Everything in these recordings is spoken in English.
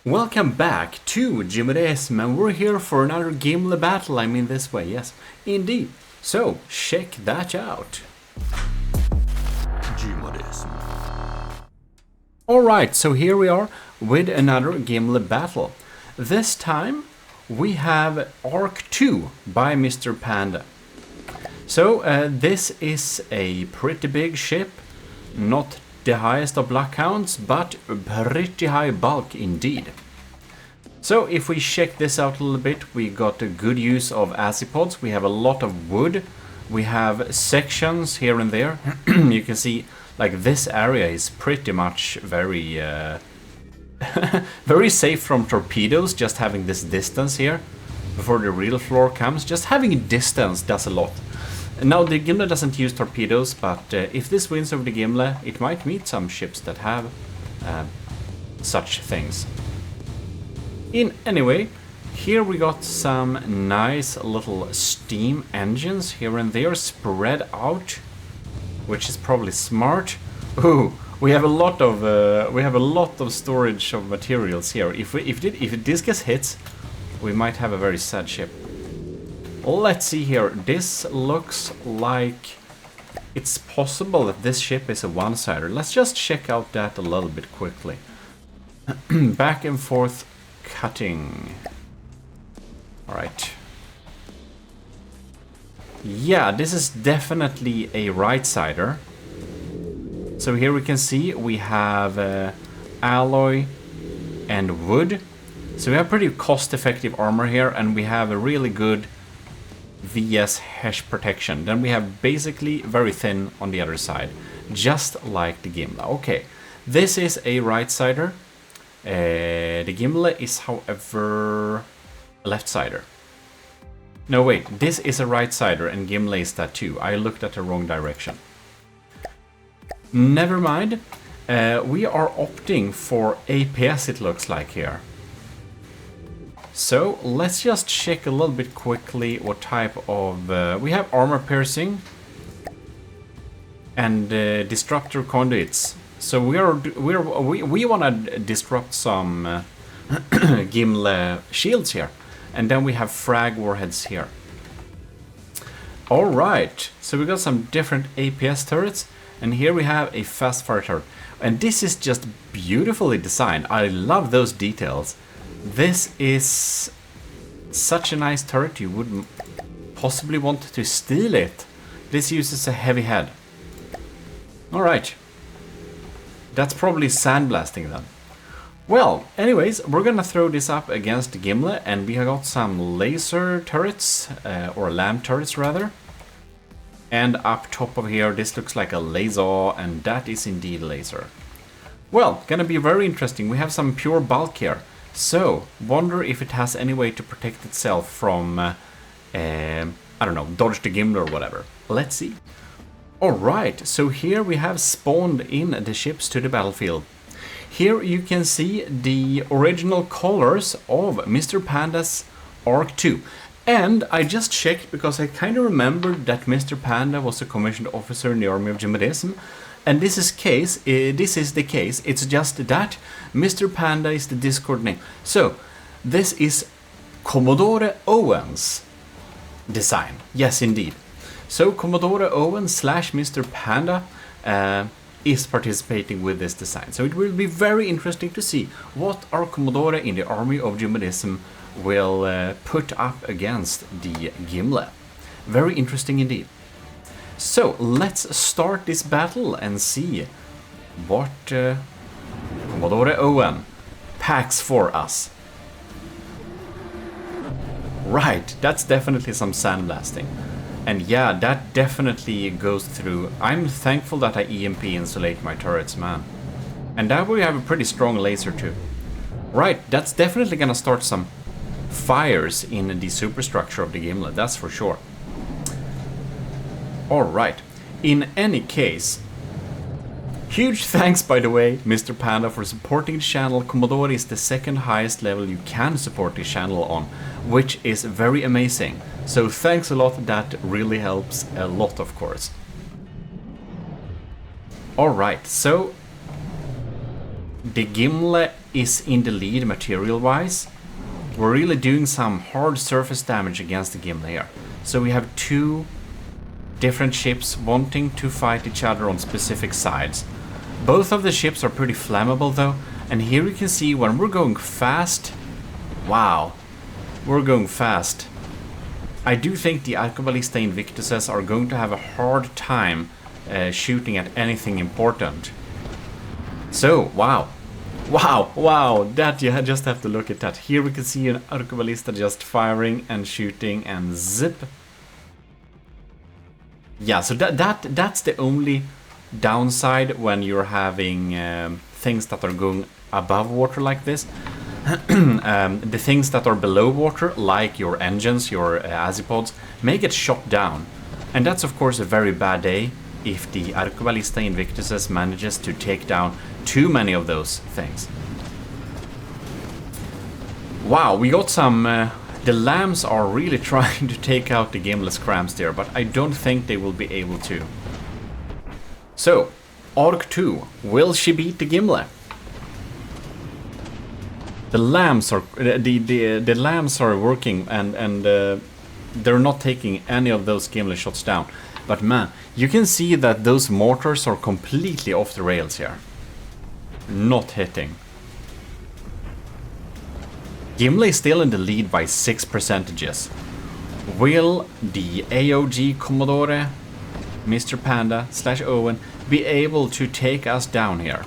Welcome back to Gmodism, and we're here for another Gimle battle. I mean this way, yes, indeed. So, check that out. Gmodism. Alright, so here we are with another Gimle battle. This time we have Arc 2 by Mr. Panda. So, this is a pretty big ship, not the highest of blockhounds, but pretty high bulk indeed. So if we check this out a little bit, we got a good use of azipods. We have a lot of wood. We have sections here and there. You can see like this area is pretty much very very safe from torpedoes, just having this distance here before the real floor comes. Just having a distance does a lot. Now the Gimle doesn't use torpedoes, but if this wins over the Gimle, it might meet some ships that have such things. Anyway, here we got some nice little steam engines here and there spread out, which is probably smart. Ooh, we have a lot of storage of materials here. If this gets hit, we might have a very sad ship. Let's see here. This looks like it's possible that this ship is a one-sider. Let's just check out that a little bit quickly. Back and forth cutting. Alright. Yeah, this is definitely a right-sider. So here we can see we have alloy and wood. So we have pretty cost-effective armor here, and we have a really good VS HESH protection. Then we have basically very thin on the other side, just like the Gimle. Okay, this is a right-sider. The Gimle is, however, a left-sider. No, wait, this is a right-sider and Gimle is that too. I looked at the wrong direction. Never mind. We are opting for APS, it looks like here. So let's just check a little bit quickly what type of... we have armor piercing and disruptor conduits. So we want to disrupt some Gimle shields here. And then we have frag warheads here. Alright, so we got some different APS turrets. And here we have a fast fire turret. And this is just beautifully designed. I love those details. This is such a nice turret, you wouldn't possibly want to steal it. This uses a heavy head. Alright. That's probably sandblasting then. Well, anyways, we're gonna throw this up against the Gimle, and we have got some laser turrets, or lamp turrets rather. And up top of here, this looks like a laser, and that is indeed a laser. Well, gonna be very interesting. We have some pure bulk here. So, wonder if it has any way to protect itself from, I don't know, dodge the Gimle or whatever. Let's see. Alright, so here we have spawned in the ships to the battlefield. Here you can see the original colors of Mr. Panda's Arc 2. And I just checked because I kind of remembered that Mr. Panda was a commissioned officer in the army of Gmodism. And this is the case, it's just that Mr. Panda is the Discord name. So, this is Commodore Owen's design. Yes, indeed. So, Commodore Owen / Mr. Panda is participating with this design. So, it will be very interesting to see what our Commodore in the army of Gmodism will put up against the Gimle. Very interesting indeed. So, let's start this battle and see what Commodore Owen packs for us. Right, that's definitely some sandblasting. And yeah, that definitely goes through. I'm thankful that I EMP insulate my turrets, man. And that we have a pretty strong laser too. Right, that's definitely gonna start some fires in the superstructure of the Gimle, that's for sure. Alright, in any case, huge thanks by the way, Mr. Panda, for supporting the channel. Commodore is the second highest level you can support the channel on, which is very amazing. So thanks a lot, that really helps a lot of course. Alright, so the Gimle is in the lead material-wise. We're really doing some hard surface damage against the Gimle here. So we have two different ships wanting to fight each other on specific sides. Both of the ships are pretty flammable though, and here you can see when we're going fast, wow, we're going fast. I do think the Arquebalista Invictuses are going to have a hard time shooting at anything important. So, wow, that you just have to look at that. Here we can see an Arquebalista just firing and shooting and zip. Yeah, so that's the only downside when you're having things that are going above water like this. The things that are below water, like your engines, your azipods, may get shot down. And that's of course a very bad day if the Arquebalista Invictuses manages to take down too many of those things. Wow, we got some... the lambs are really trying to take out the Gimle's crams there, but I don't think they will be able to. So, Arc 2, will she beat the Gimle? The lambs are the lambs are working, and they're not taking any of those Gimle shots down. But man, you can see that those mortars are completely off the rails here. Not hitting. Gimle is still in the lead by 6%. Will the AoG Commodore MR.Panda / Owen be able to take us down here?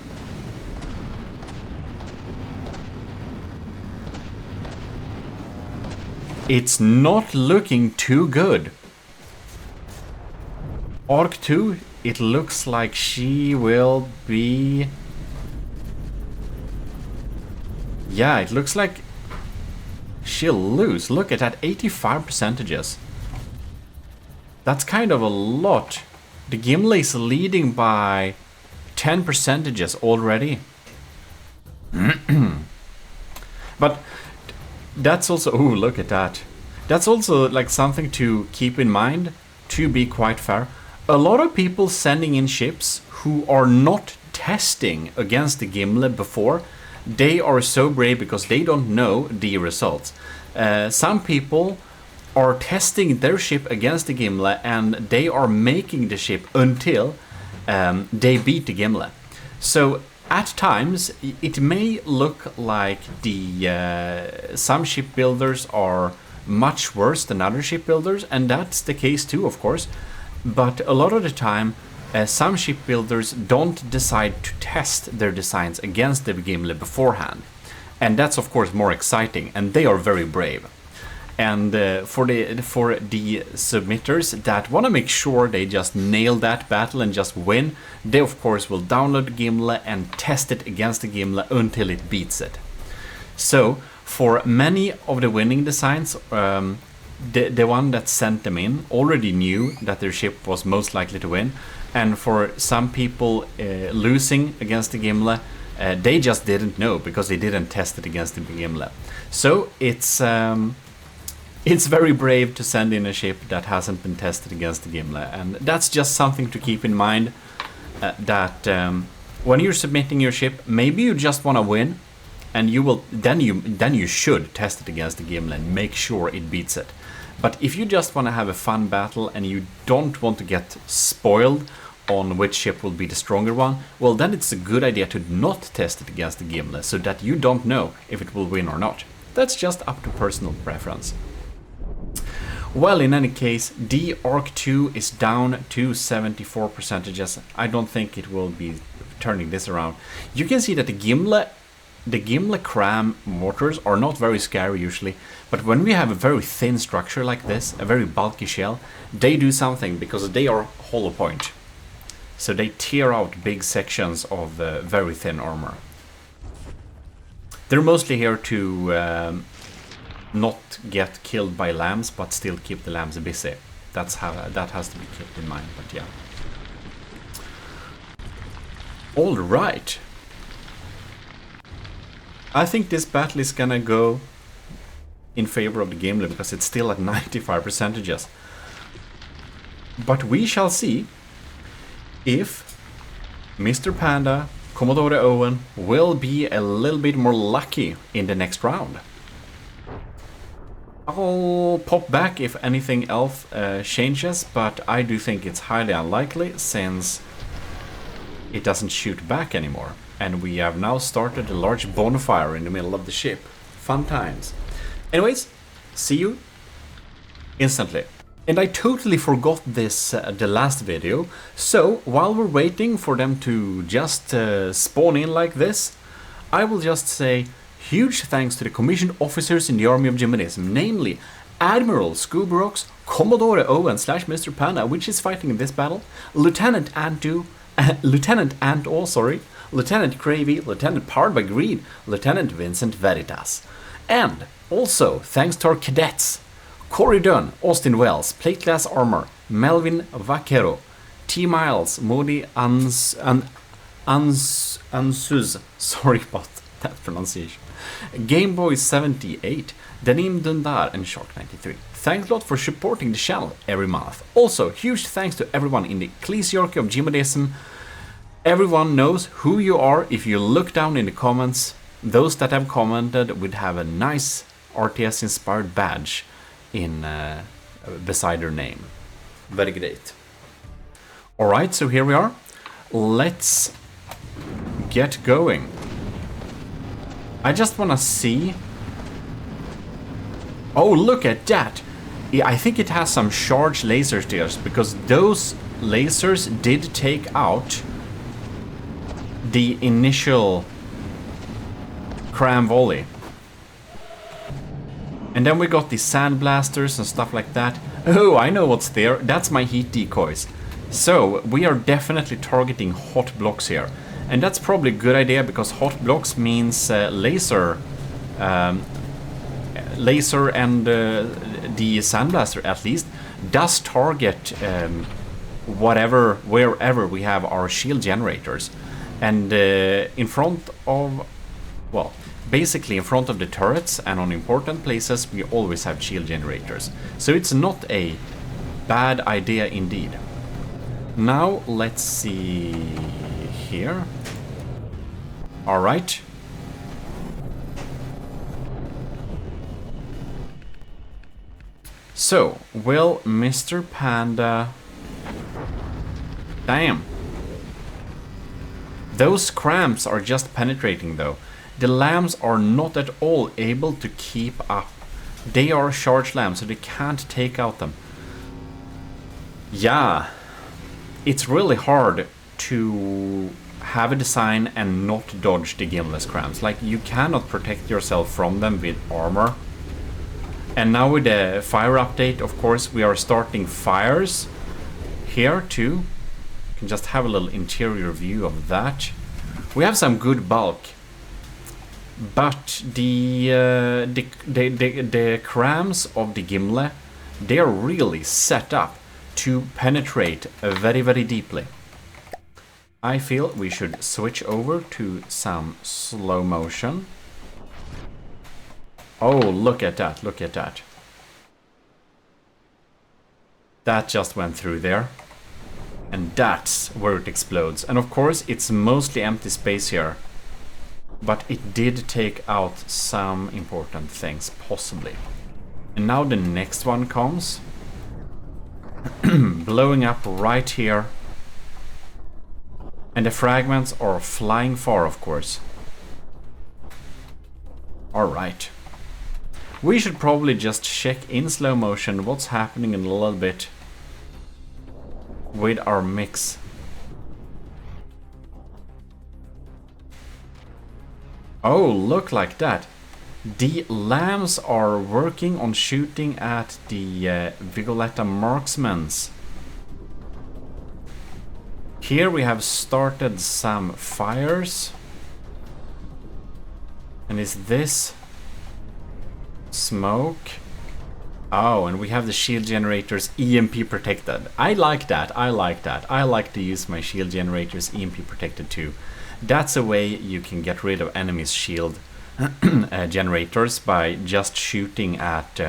It's not looking too good. Arc 2, it looks like she will be... Yeah, it looks like she'll lose. Look at that, 85%. That's kind of a lot. The Gimle is leading by 10% already. But that's also... Oh, look at that. That's also like something to keep in mind, to be quite fair. A lot of people sending in ships who are not testing against the Gimle before, they are so brave because they don't know the results. Some people are testing their ship against the Gimle and they are making the ship until they beat the Gimle. So at times it may look like the some shipbuilders are much worse than other shipbuilders, and that's the case too, of course. But a lot of the time, some shipbuilders don't decide to test their designs against the Gimle beforehand. And that's of course more exciting, and they are very brave. And for the submitters that want to make sure they just nail that battle and just win, they of course will download the Gimle and test it against the Gimle until it beats it. So for many of the winning designs, the one that sent them in already knew that their ship was most likely to win, and for some people losing against the Gimle, they just didn't know because they didn't test it against the Gimle. So it's very brave to send in a ship that hasn't been tested against the Gimle, and that's just something to keep in mind. That when you're submitting your ship, maybe you just want to win, and you will then you should test it against the Gimle and make sure it beats it. But if you just want to have a fun battle and you don't want to get spoiled on which ship will be the stronger one, well then it's a good idea to not test it against the Gimle, so that you don't know if it will win or not. That's just up to personal preference. Well, in any case, the Arc 2 is down to 74%. I don't think it will be turning this around. You can see that the Gimle cram mortars are not very scary usually, but when we have a very thin structure like this, a very bulky shell, they do something because they are hollow point. So they tear out big sections of very thin armor. They're mostly here to not get killed by lambs, but still keep the lambs busy. That's how that has to be kept in mind, but yeah. All right. I think this battle is gonna go in favor of the Gimle because it's still at 95%. But we shall see if Mr. Panda Commodore Owen will be a little bit more lucky in the next round. I'll pop back if anything else changes, but I do think it's highly unlikely since it doesn't shoot back anymore. And we have now started a large bonfire in the middle of the ship. Fun times. Anyways, see you instantly. And I totally forgot this the last video, so while we're waiting for them to just spawn in like this, I will just say huge thanks to the commissioned officers in the army of Gmodism, namely Admiral Scooberox, Commodore Owen / Mr. Panda, which is fighting in this battle, Lieutenant Anto, Lieutenant Cravey, Lieutenant Powered by Greed, Lieutenant Vincent Veritas. And also thanks to our cadets, Corey Dunn, Austin Wells, Plate Glass Armor, Melvin Vaquero, T. Miles, Modi Ansuz, sorry about that pronunciation, Gameboy 78, Danim Dundar, and Shark 93. Thanks a lot for supporting the channel every month. Also, huge thanks to everyone in the ecclesiarchy of Gmodism. Everyone knows who you are if you look down in the comments. Those that have commented would have a nice RTS inspired badge in beside their name. Very great. Alright, so here we are. Let's get going. I just want to see. Oh, look at that. I think it has some charged lasers there, because those lasers did take out the initial cram volley. And then we got the sandblasters and stuff like that. Oh, I know what's there. That's my heat decoys. So we are definitely targeting hot blocks here. And that's probably a good idea, because hot blocks means laser and the sandblaster at least does target wherever we have our shield generators. And in front of, well, basically in front of the turrets and on important places we always have shield generators. So it's not a bad idea indeed. Now let's see here. Alright. So, will Mr. Panda... Damn. Those cramps are just penetrating though. The lambs are not at all able to keep up. They are charged lambs, so they can't take out them. Yeah. It's really hard to have a design and not dodge the Gimle's cramps. Like, you cannot protect yourself from them with armor. And now with the fire update, of course, we are starting fires here too. You can just have a little interior view of that. We have some good bulk. But the crams of the Gimle, they are really set up to penetrate very, very deeply. I feel we should switch over to some slow motion. Oh, look at that, look at that. That just went through there. And that's where it explodes. And of course, it's mostly empty space here. But it did take out some important things, possibly. And now the next one comes. Blowing up right here. And the fragments are flying far, of course. Alright. We should probably just check in slow motion what's happening in a little bit with our mix. Oh, look like that. The lambs are working on shooting at the Vigoletta marksmans. Here we have started some fires. And is this smoke? Oh, and we have the shield generators EMP protected. I like that, I like that. I like to use my shield generators EMP protected too. That's a way you can get rid of enemies' shield generators by just shooting at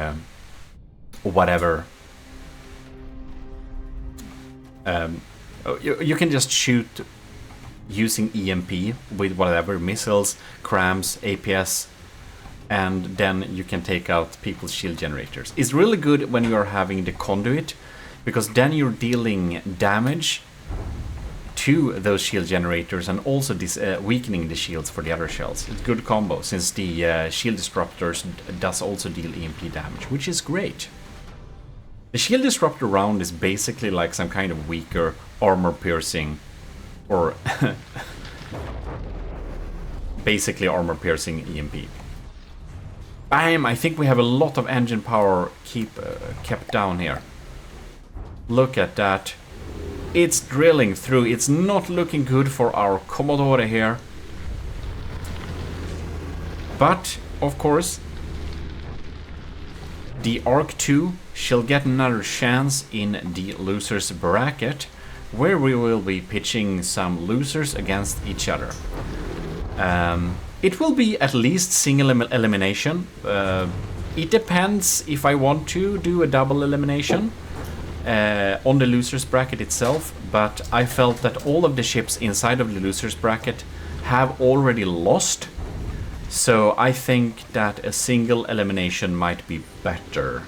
whatever. You can just shoot using EMP with whatever missiles, crams, APS, and then you can take out people's shield generators. It's really good when you are having the conduit, because then you're dealing damage to those shield generators and also weakening the shields for the other shells. It's a good combo, since the shield disruptors does also deal EMP damage, which is great. The shield disruptor round is basically like some kind of weaker armor piercing, or basically armor piercing EMP. Bam! I think we have a lot of engine power kept down here. Look at that. It's drilling through. It's not looking good for our Commodore here. But, of course, the Arc 2 shall get another chance in the losers bracket, where we will be pitching some losers against each other. It will be at least single elimination. It depends if I want to do a double elimination on the losers bracket itself, but I felt that all of the ships inside of the losers bracket have already lost, so I think that a single elimination might be better,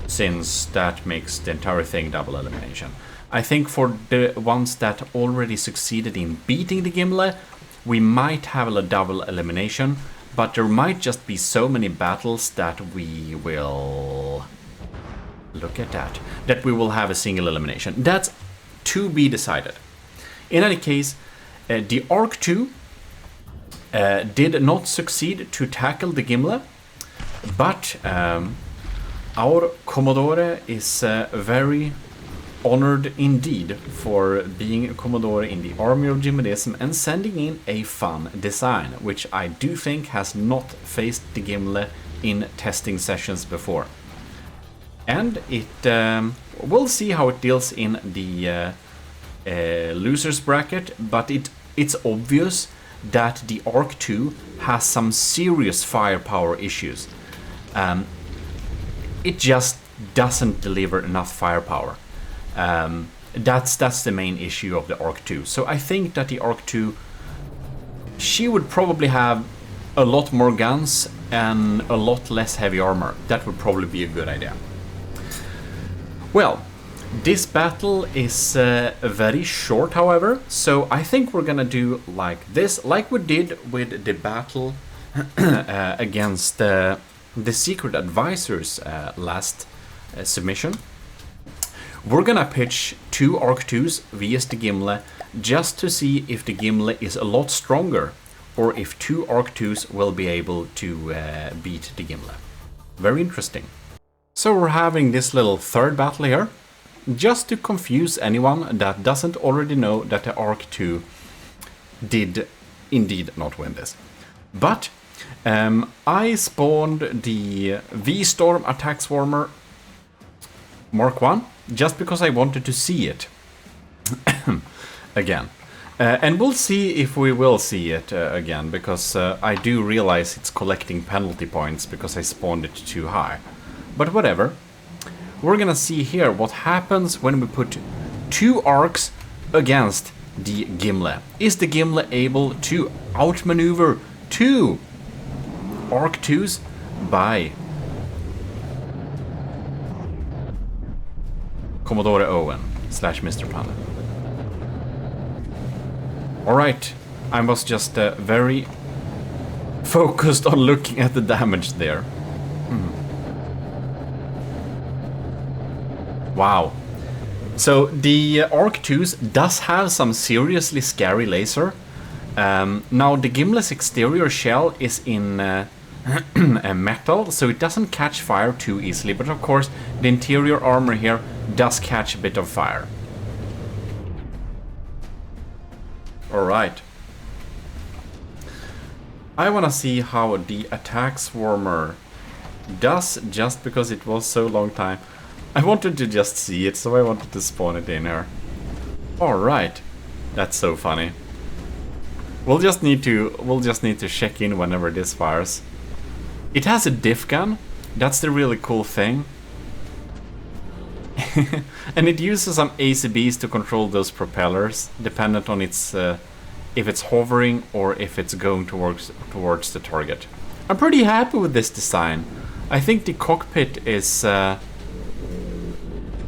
since that makes the entire thing double elimination. I think for the ones that already succeeded in beating the Gimle, we might have a double elimination, but there might just be so many battles that we will... Look at that. That we will have a single elimination. That's to be decided. In any case, the Arc 2 did not succeed to tackle the Gimle, but our Commodore is very honored indeed for being a Commodore in the army of Gmodism and sending in a fun design, which I do think has not faced the Gimle in testing sessions before. And it we'll see how it deals in the losers bracket, but it's obvious that the Arc 2 has some serious firepower issues. It just doesn't deliver enough firepower. That's the main issue of the Arc 2. So I think that the Arc 2, she would probably have a lot more guns and a lot less heavy armor. That would probably be a good idea. Well, this battle is very short, however, so I think we're gonna do like this, like we did with the battle against the Secret Advisors last submission. We're gonna pitch 2 Arc 2s vs the Gimle, just to see if the Gimle is a lot stronger, or if 2 Arc 2s will be able to beat the Gimle. Very interesting. So we're having this little third battle here, just to confuse anyone that doesn't already know that the Arc 2 did indeed not win this. But I spawned the V-Storm Attack Swarmer Mark 1, just because I wanted to see it again. And we'll see if we will see it again, because I do realize it's collecting penalty points because I spawned it too high. But whatever. We're gonna see here what happens when we put 2 arcs against the Gimle. Is the Gimle able to outmaneuver 2 Arc 2s by Commodore Owen / Mr. Panda? Alright, I was just very focused on looking at the damage there. Wow. So the Arc 2s does have some seriously scary laser. Now the Gimle's exterior shell is in metal, so it doesn't catch fire too easily, but of course the interior armor here does catch a bit of fire. Alright. I wanna see how the attack swarmer does, just because it was so long time. I wanted to just see it, so I wanted to spawn it in here. Alright. That's so funny. We'll just need to check in whenever this fires. It has a diff gun. That's the really cool thing. And it uses some ACBs to control those propellers, dependent on its if it's hovering or if it's going towards the target. I'm pretty happy with this design. I think the cockpit is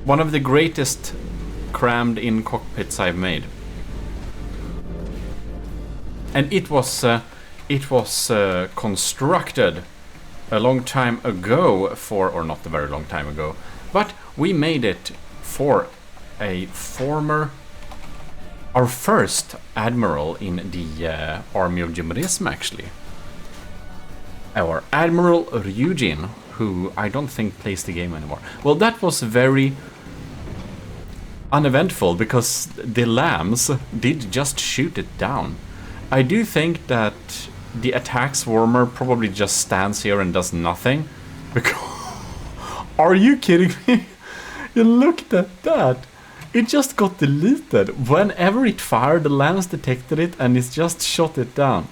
one of the greatest crammed in cockpits I've made. And it was constructed a long time ago for, or not a very long time ago, but we made it for a our first admiral in the army of Gmodism, actually. Our Admiral Ryujin, who I don't think plays the game anymore. Well, that was very uneventful because the lambs did just shoot it down. I do think that the attack swarmer probably just stands here and does nothing. Because are you kidding me? You looked at that. It just got deleted. Whenever it fired, the lambs detected it and it just shot it down.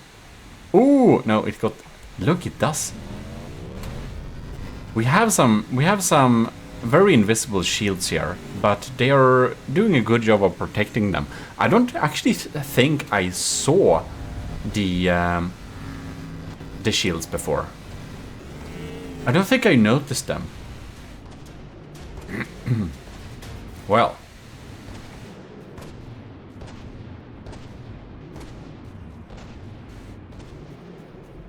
Ooh, no, it got... Look, it does. We have some very invisible shields here, but they are doing a good job of protecting them. I don't actually think I saw the shields before. I don't think I noticed them. Well.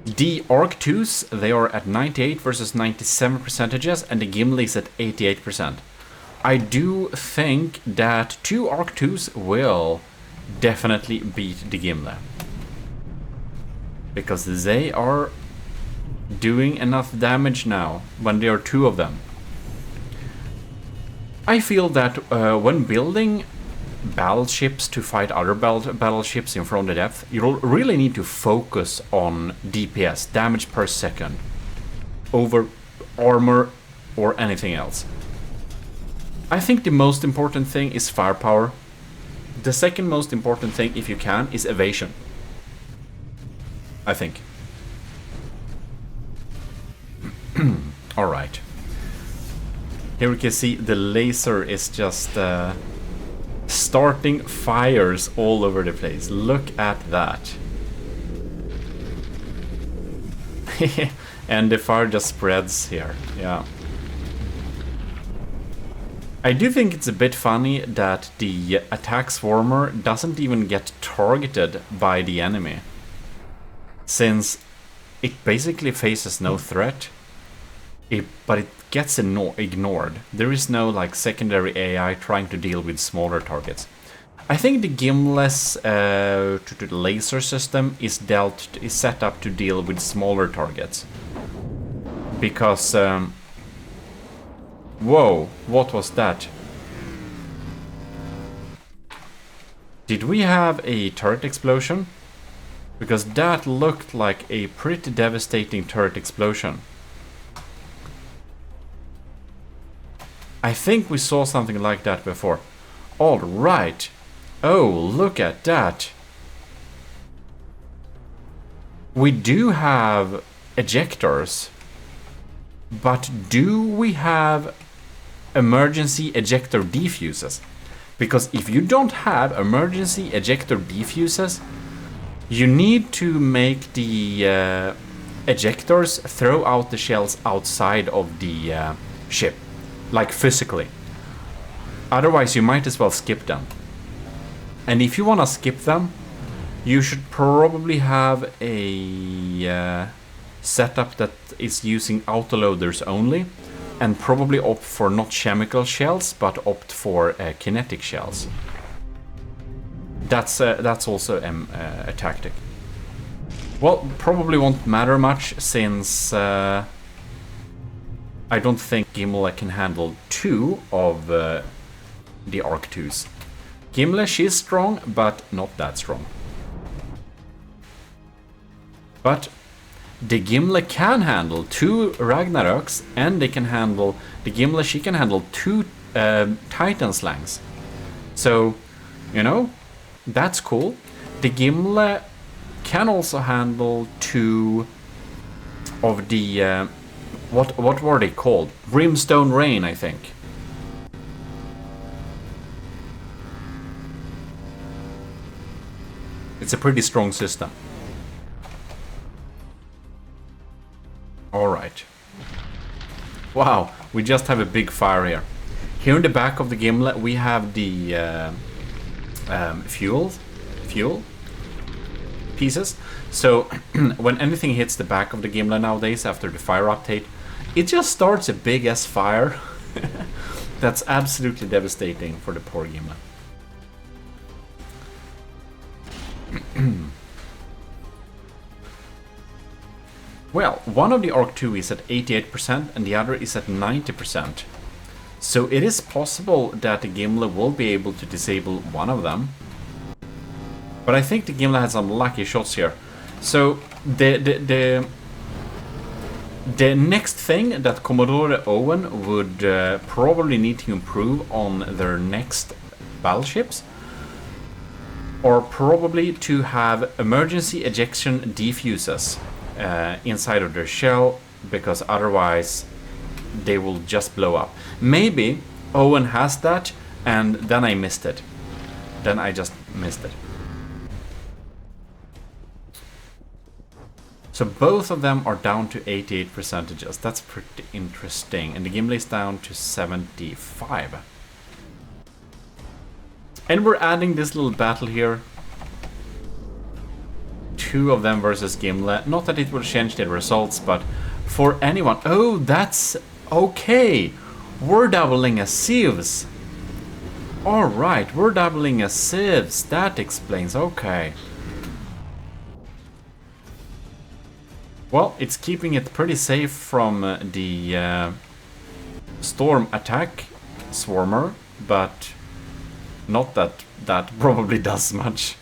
The ARC-2s, they are at 98 versus 97 percentages, and the Gimle is at 88%. I do think that 2 ARC-2s will definitely beat the Gimle. Because they are doing enough damage now, when there are 2 of them. I feel that when building battleships to fight other battleships in from the depth, you'll really need to focus on DPS, damage per second, over armor or anything else. I think the most important thing is firepower. The second most important thing, if you can, is evasion. I think. Alright. Here we can see the laser is just starting fires all over the place. Look at that. And the fire just spreads here. Yeah. I do think it's a bit funny that the attack swarmer doesn't even get targeted by the enemy, since it basically faces no threat, but it gets ignored. There is no like secondary AI trying to deal with smaller targets. I think the Gimle's laser system is set up to deal with smaller targets. Because whoa, what was that? Did we have a turret explosion? Because that looked like a pretty devastating turret explosion. I think we saw something like that before. All right. Oh, look at that. We do have ejectors. But do we have emergency ejector defuses? Because if you don't have emergency ejector defuses, you need to make the ejectors throw out the shells outside of the ship. Like physically. Otherwise you might as well skip them. And if you want to skip them, you should probably have a setup that is using autoloaders only, and probably opt for not chemical shells, but opt for kinetic shells. That's also a tactic. Well, probably won't matter much, since I don't think Gimle can handle 2 of the ARC-2s. Gimle, she's strong, but not that strong. But the Gimle can handle 2 Ragnaroks, and they can handle... The Gimle, she can handle 2 Titan slangs. So, you know, that's cool. The Gimle can also handle 2 of the... What were they called? Brimstone Rain, I think. It's a pretty strong system. Alright. Wow, we just have a big fire here. Here in the back of the Gimle we have the fuel pieces. So when anything hits the back of the Gimle nowadays after the fire update, it just starts a big ass fire. That's absolutely devastating for the poor Gimle. Well, one of the Arc 2 is at 88% and the other is at 90%. So it is possible that the Gimle will be able to disable one of them. But I think the Gimle has some lucky shots here. So the next thing that Commodore Owen would probably need to improve on their next battleships are probably to have emergency ejection defuses inside of their shell, because otherwise they will just blow up. Maybe Owen has that and then I missed it. Then I just missed it. So both of them are down to 88%. That's pretty interesting. And the Gimle is down to 75. And we're adding this little battle here. Two of them versus Gimle. Not that it will change the results, but for anyone... Oh, that's okay. We're doubling as sieves. Alright, we're doubling as sieves. That explains. Okay. Well, it's keeping it pretty safe from the storm attack swarmer, but not that that probably does much.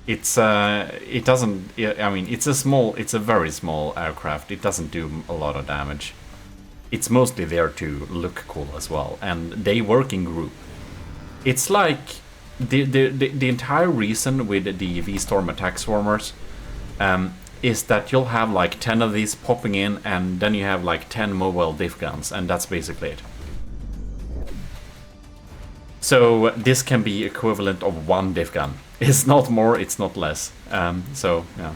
It's it doesn't. I mean, it's a very small aircraft. It doesn't do a lot of damage. It's mostly there to look cool as well, and they work in group. It's like the entire reason with the V-Storm attack swarmers is that you'll have like 10 of these popping in, and then you have like 10 mobile diff guns, and that's basically it. So this can be equivalent of one diff gun. It's not more, it's not less. So yeah,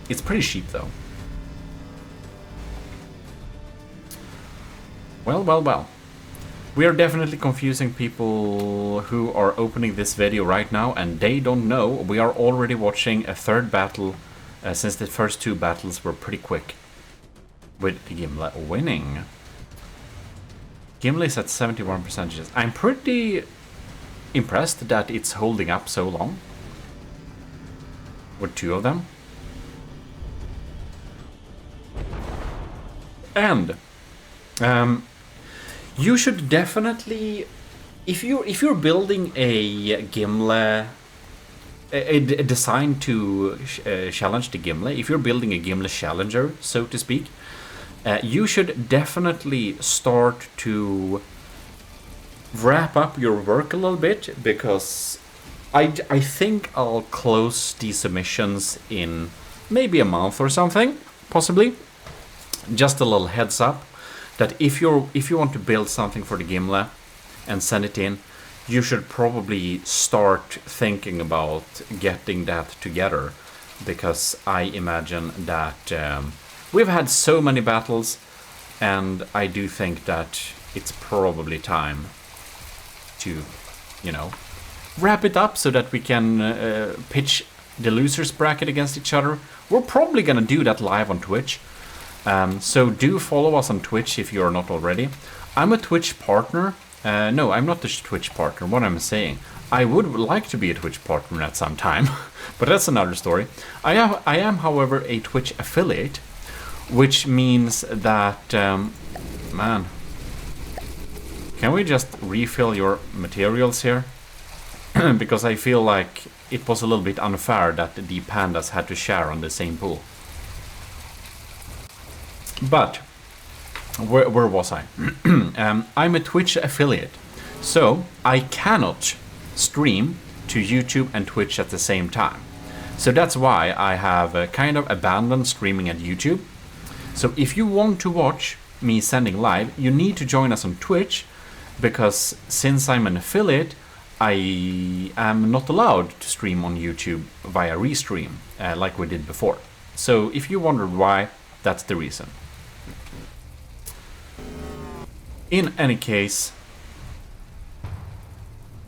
it's pretty cheap though. Well. We are definitely confusing people who are opening this video right now, and they don't know we are already watching a third battle, since the first two battles were pretty quick, with Gimle winning. Gimle is at 71%. I'm pretty impressed that it's holding up so long with two of them. And you should definitely, if you're building a Gimle, a design to challenge the Gimle, if you're building a Gimle challenger, so to speak, you should definitely start to wrap up your work a little bit, because I think I'll close these submissions in maybe a month or something, possibly. Just a little heads up that if you want to build something for the Gimle and send it in, you should probably start thinking about getting that together, because I imagine that we've had so many battles, and I do think that it's probably time to, you know, wrap it up so that we can pitch the losers bracket against each other. We're probably gonna do that live on Twitch. So do follow us on Twitch if you are not already. I'm a Twitch partner. No, I'm not a Twitch partner. What I'm saying, I would like to be a Twitch partner at some time, but that's another story. I am, however, a Twitch affiliate, which means that, man, can we just refill your materials here? Because I feel like it was a little bit unfair that the pandas had to share on the same pool. But where was I? I'm a Twitch affiliate, so I cannot stream to YouTube and Twitch at the same time. So that's why I have kind of abandoned streaming at YouTube. So if you want to watch me sending live, you need to join us on Twitch, because since I'm an affiliate, I am not allowed to stream on YouTube via restream like we did before. So if you wondered why, that's the reason. In any case,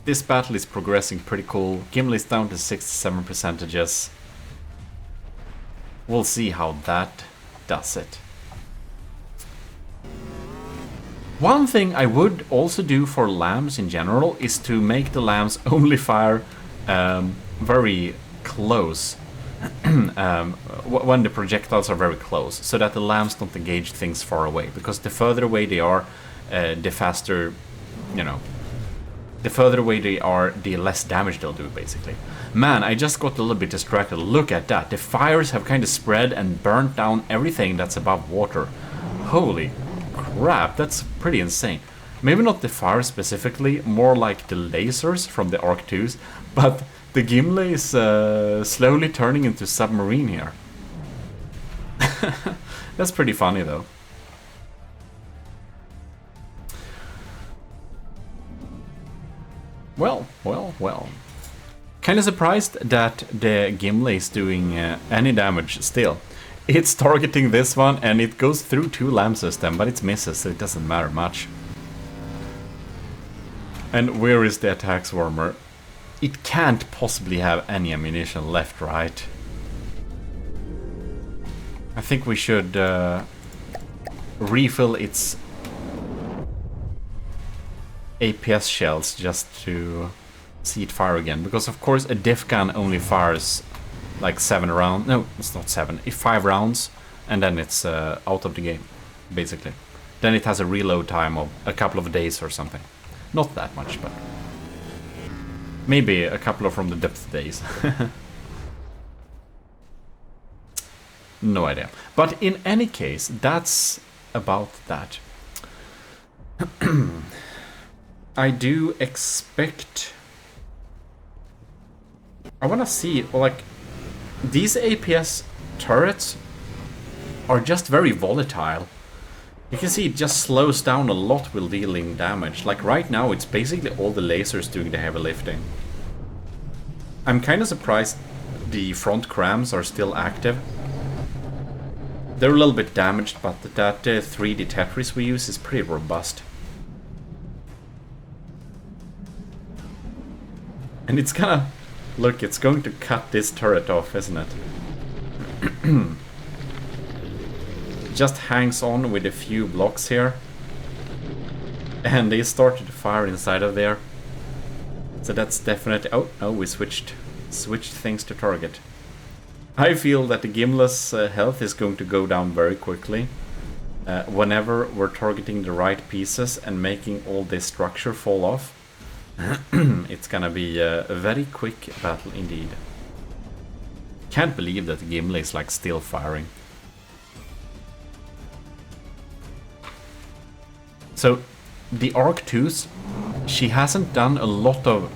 this battle is progressing pretty cool. Gimle is down to 67%. We'll see how that does it. One thing I would also do for lambs in general is to make the lambs only fire very close when the projectiles are very close, so that the lambs don't engage things far away, because the further away they are, the faster, you know, the further away they are, the less damage they'll do, basically. Man, I just got a little bit distracted. Look at that. The fires have kind of spread and burnt down everything that's above water. Holy crap, that's pretty insane. Maybe not the fire specifically, more like the lasers from the Arc 2s, but the Gimle is slowly turning into submarine here. That's pretty funny though. Well. Kinda surprised that the Gimle is doing any damage still. It's targeting this one and it goes through 2 lamb system, but it misses, so it doesn't matter much. And where is the attack swarmer? It can't possibly have any ammunition left, right? I think we should refill its APS shells just to see it fire again, because of course a diff gun only fires like 7 rounds. No, it's not 7, 5 rounds, and then it's out of the game, basically. Then it has a reload time of a couple of days or something. Not that much, but maybe a couple of from the depth days. No idea. But in any case, that's about that. I do expect... I want to see, like, these APS turrets are just very volatile. You can see it just slows down a lot while dealing damage. Like right now, it's basically all the lasers doing the heavy lifting. I'm kind of surprised the front crams are still active. They're a little bit damaged, but that 3D Tetris we use is pretty robust. And it's gonna... Look, it's going to cut this turret off, isn't it? Just hangs on with a few blocks here. And they started to fire inside of there. So that's definitely... Oh, no, we switched things to target. I feel that the Gimle's health is going to go down very quickly. Whenever we're targeting the right pieces and making all this structure fall off. It's gonna be a very quick battle indeed. Can't believe that the Gimle is like still firing. So the Arc 2s, she hasn't done a lot of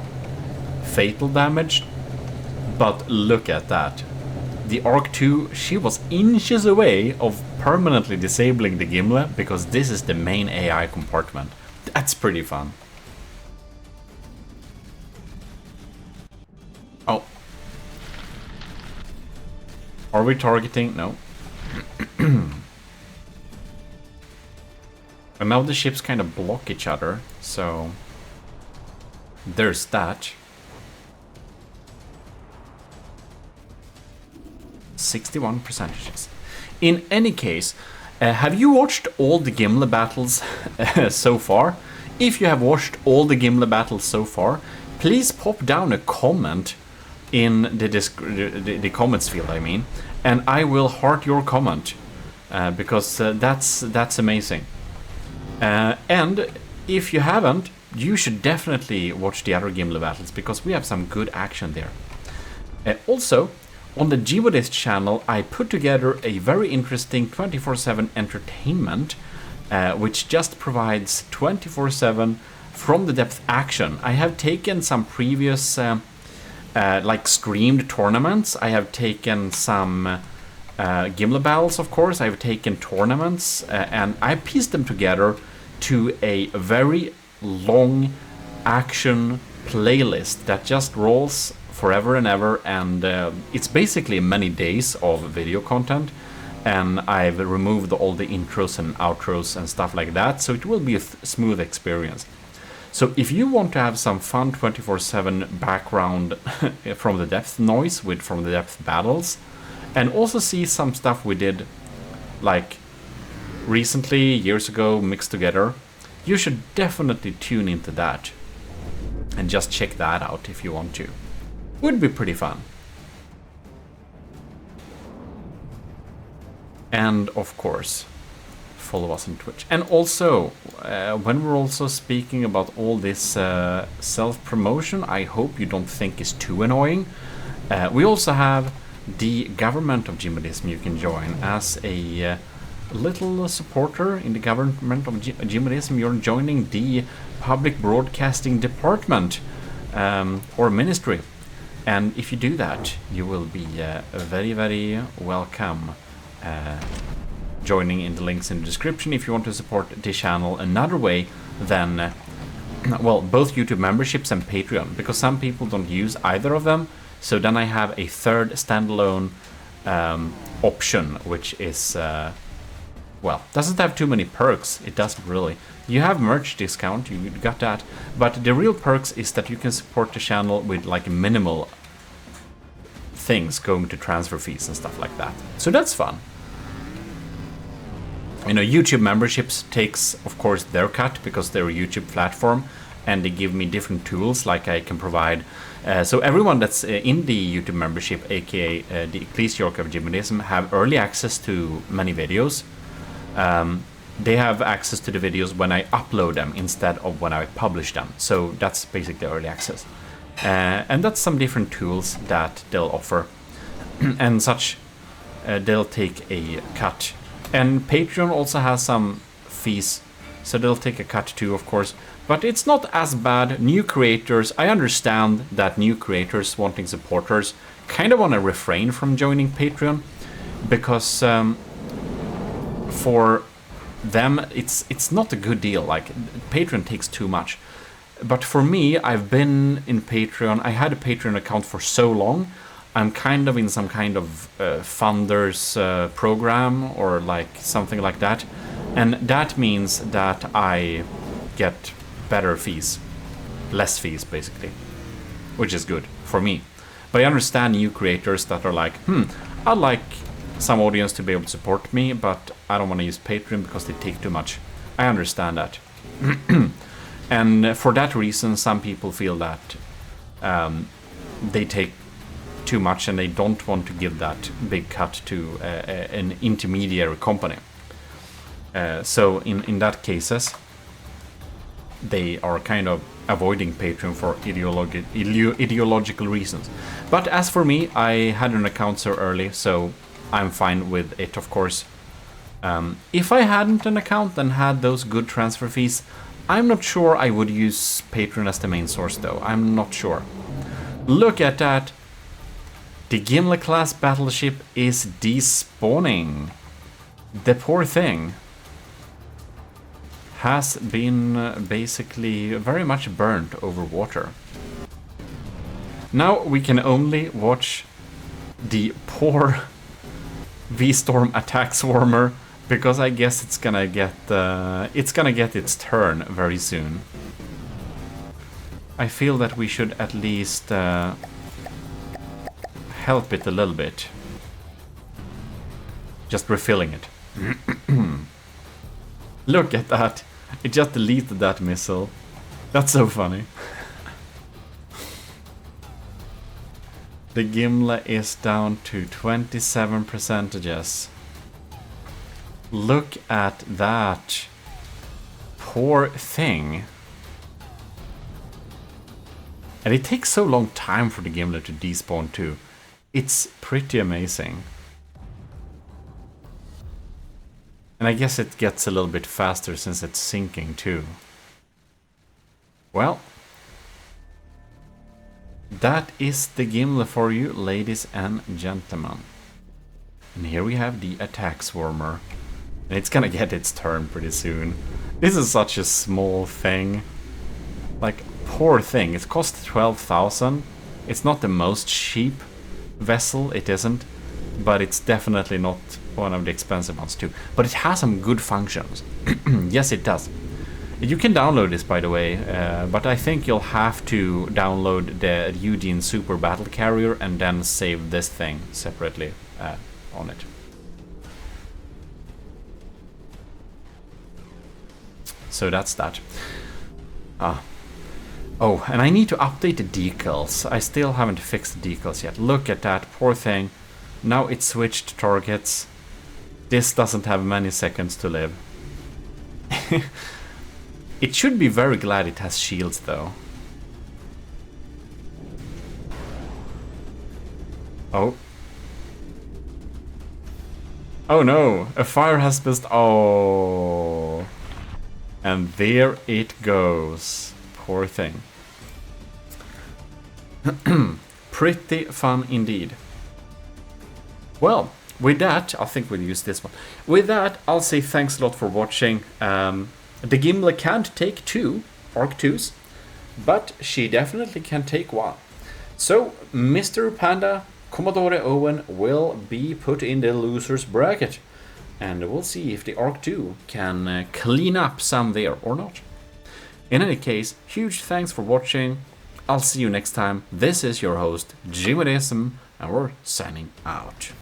fatal damage, but look at that. The Arc 2, she was inches away of permanently disabling the Gimle, because this is the main AI compartment. That's pretty fun. Oh. Are we targeting? No. And now the ships kind of block each other, so there's that. 61%. In any case, have you watched all the Gimle battles so far? If you have watched all the Gimle battles so far, please pop down a comment in the comments field, I mean, and I will heart your comment, because that's amazing. And if you haven't, you should definitely watch the other Gimle battles, because we have some good action there. Also, on the GMODIST channel, I put together a very interesting 24/7 entertainment, which just provides 24/7 from the depth action. I have taken some previous like streamed tournaments. I have taken some Gimle battles, of course. I've taken tournaments, and I pieced them together to a very long action playlist that just rolls forever and ever, and it's basically many days of video content, and I've removed all the intros and outros and stuff like that, so it will be a smooth experience. So if you want to have some fun 24/7 background from the depth noise with from the depth battles, and also see some stuff we did like recently, years ago, mixed together, you should definitely tune into that and just check that out if you want to. Would be pretty fun. And of course, follow us on Twitch. And also, when we're also speaking about all this self-promotion, I hope you don't think is too annoying. We also have the government of Gmodism you can join as a little supporter in the government of Gmodism. You're joining the public broadcasting department or ministry. And if you do that, you will be very, very welcome. Joining in the links in the description if you want to support the channel another way than, well, both YouTube memberships and Patreon, because some people don't use either of them. So then I have a third standalone option, which is, well, doesn't have too many perks. It doesn't really. You have merch discount, you got that, but the real perks is that you can support the channel with like minimal things going to transfer fees and stuff like that. So that's fun. You know, YouTube memberships takes, of course, their cut because they're a YouTube platform, and they give me different tools like I can provide. So everyone that's in the YouTube membership, aka the Ecclesiarch of Gmodism, have early access to many videos. They have access to the videos when I upload them instead of when I publish them. So that's basically early access. And that's some different tools that they'll offer. And such, they'll take a cut. And Patreon also has some fees, so they'll take a cut too, of course. But it's not as bad. New creators, I understand that new creators wanting supporters kind of want to refrain from joining Patreon, because for them it's not a good deal. Like, Patreon takes too much. But for me, I've been in Patreon. I had a Patreon account for so long. I'm kind of in some kind of funders program or like something like that. And that means that I get better fees. Less fees, basically. Which is good for me. But I understand new creators that are like, I'd like some audience to be able to support me, but I don't want to use Patreon because they take too much. I understand that. And for that reason, some people feel that they take too much and they don't want to give that big cut to an intermediary company. So in that cases, they are kind of avoiding Patreon for ideological reasons. But as for me, I had an account so early, so I'm fine with it, of course. If I hadn't an account and had those good transfer fees, I'm not sure I would use Patreon as the main source, though. I'm not sure. Look at that. The Gimle class battleship is despawning. The poor thing has been basically very much burnt over water. Now we can only watch the poor V-Storm attack swarmer, because I guess it's gonna get its turn very soon. I feel that we should at least help it a little bit. Just refilling it. Look at that. It just deleted that missile. That's so funny. The Gimle is down to 27%. Look at that. Poor thing. And it takes so long time for the Gimle to despawn too. It's pretty amazing. And I guess it gets a little bit faster since it's sinking too. Well, that is the Gimle for you, ladies and gentlemen. And here we have the attack swarmer. And it's gonna get its turn pretty soon. This is such a small thing. Like, poor thing. It costs 12,000. It's not the most cheap vessel, it isn't. But it's definitely not one of the expensive ones too. But it has some good functions. Yes, it does. You can download this, by the way, but I think you'll have to download the Eugene Super Battle Carrier and then save this thing separately on it. So that's that. Oh, and I need to update the decals. I still haven't fixed the decals yet. Look at that, poor thing. Now it switched targets. This doesn't have many seconds to live. It should be very glad it has shields, though. Oh. Oh no, a fire has been... Oh. And there it goes. Poor thing. Pretty fun indeed. Well, with that, I think we'll use this one. With that, I'll say thanks a lot for watching. The Gimle can't take 2 Arc 2s, but she definitely can take 1. So, Mr. Panda, Commodore Owen will be put in the loser's bracket. And we'll see if the Arc 2 can clean up some there or not. In any case, huge thanks for watching. I'll see you next time. This is your host, Gmodism, and we're signing out.